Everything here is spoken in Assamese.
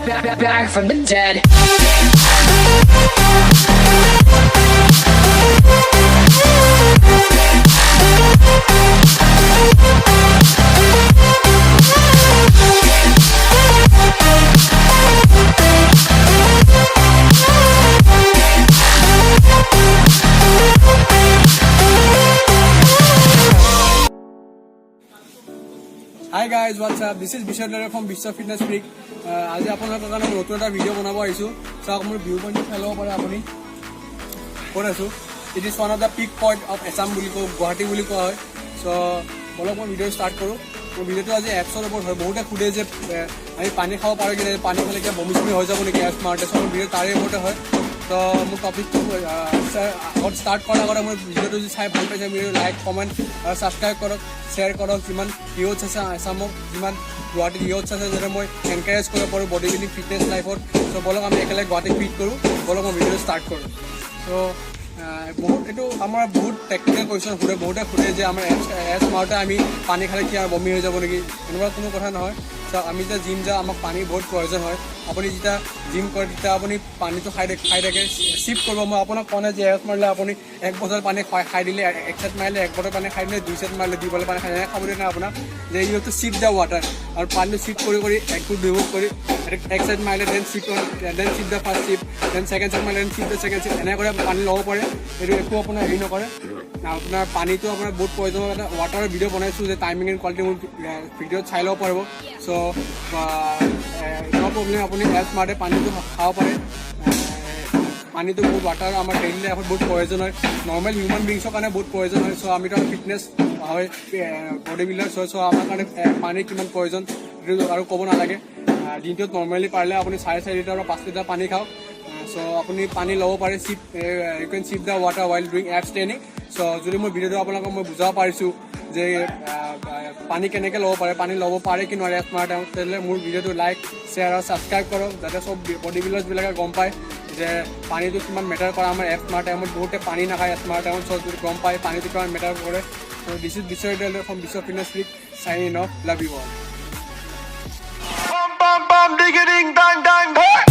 back from the dead. Hi guys, what's up? This is Bishar Lara from Bishar Fitness Freak. আজি আপোনালোকৰ কাৰণে নতুন এটা ভিডিঅ' বনাব আহিছোঁ। চাওক মোৰ ভিউ পইণ্টটো চাই ল'ব পাৰে আপুনি। ক'ত আছোঁ? It is one of the peak point of Assam বুলি কওঁ, গুৱাহাটী বুলি কোৱা হয়। চ' বলক মই ভিডিঅ' ষ্টাৰ্ট কৰোঁ। মোৰ ভিডিঅ'টো আজি এপছৰ ওপৰত হয়। বহুতে সোধে যে আমি পানী খাব পাৰোঁ কি নাই, পানী খালে কিবা বমি চমি হৈ যাব নেকি এপছ মাৰোঁতে। চ' মোৰ ভিডিঅ' তাৰে ওপৰতে হয়। তো মোৰ টপিকটো আগত ষ্টাৰ্ট কৰাৰ আগতে মোৰ ভিডিঅ'টো যদি চাই ভাল পাইছে ভিডিঅ' লাইক কমেণ্ট আৰু ছাবস্ক্ৰাইব কৰক, শ্বেয়াৰ কৰক। যিমান ইউথছ আছে আছামক, যিমান গুৱাহাটীত ইউথছ আছে যাতে মই এনকাৰেজ কৰিব পাৰোঁ বডি বিল্ডিং ফিটনেছ লাইফত। চ' বলক আমি একেলগে গুৱাহাটীক ফিট কৰোঁ, বলক মই ভিডিঅ'টো ষ্টাৰ্ট কৰোঁ। চ' বহুত এইটো আমাৰ বহুত টেকনিকেল কুৱেশ্যন সোধে, বহুতে সোধে যে আমাৰ এপছ মাৰোঁতে আমি পানী খালে কি আৰু বমি হৈ যাব নেকি, এনেকুৱা কোনো কথা নহয়। চ' আমি যেতিয়া জিম যাওঁ আমাক পানীৰ বহুত প্ৰয়োজন হয়। আপুনি যেতিয়া জিম কৰে তেতিয়া আপুনি পানীটো খাই থাকে চিপ কৰিব। মই আপোনাক কোৱা নাই যে এপছ মাৰিলে আপুনি 1 বটল পানী খাই দিলে, 1 ছেট মাৰিলে 1 বটল পানী খাই দিলে, 2 ছেট মাৰিলে 2 বটল পানী খাই দিলে, খাবলৈ নাই আপোনাক যে you have to sip the water. আৰু পানীটো চিপ কৰি একটো ৰিমুভ কৰি 1 ছেট মাৰিলে then sip the first sip, then second set মাৰিলে then sip the second sip, এনেকৈ পানী ল'ব পাৰে। এইটো একো আপোনাৰ হেৰি নকৰে। আপোনাৰ পানীটো আপোনাৰ বহুত প্ৰয়োজন হয়। এটা ৱাটাৰৰ ভিডিঅ' বনাইছোঁ যে টাইমিং এণ্ড কোৱালিটি মোৰ ভিডিঅ'ত চাই ল'ব পাৰিব। চ' ন' প্ৰব্লেম, আপুনি এপছ মাৰোঁতে পানীটো খাব পাৰে। পানীটো বহুত ৱাটাৰ আমাৰ ডেইলি লাইফত বহুত প্ৰয়োজন হয়, নৰ্মেল হিউমেন বিংছৰ কাৰণে বহুত প্ৰয়োজন হয়। চ' আমিতো ফিটনেছ হয় বডি বিল্ডাৰ, চ' আমাৰ কাৰণে পানীৰ কিমান প্ৰয়োজন আৰু ক'ব নালাগে। দিনটোত নৰ্মেলি পাৰিলে আপুনি 4.5 লিটাৰ বা 5 লিটাৰ পানী খাওক। চ' আপুনি পানী ল'ব পাৰে, you can sip the water while doing abs training. So' যদি মোৰ ভিডিঅ'টো আপোনালোকক মই বুজাব পাৰিছোঁ যে পানী কেনেকৈ ল'ব পাৰে, পানী ল'ব পাৰে কি নোৱাৰে এপছ মাৰাৰ টাইমত, তেনেহ'লে মোৰ ভিডিঅ'টো লাইক শ্বেয়াৰ আৰু ছাবস্ক্ৰাইব কৰক, যাতে চব বডি বিল্ডাৰ্ছবিলাকে গম পায় যে পানীটো কিমান মেটাৰ কৰে। আমাৰ এপছ মাৰাৰ টাইমত বহুতে পানী নাখায় এপছ মাৰাৰ টাইমত, চ' যদি গম পায় পানীটো কিমান মেটাৰ কৰে। চ' দিছ ইজ বিশ্বৰ ফ্ৰম বিশ্বৰ fitness freak signing off, love you all. Bum bum bum digging dang dang hey!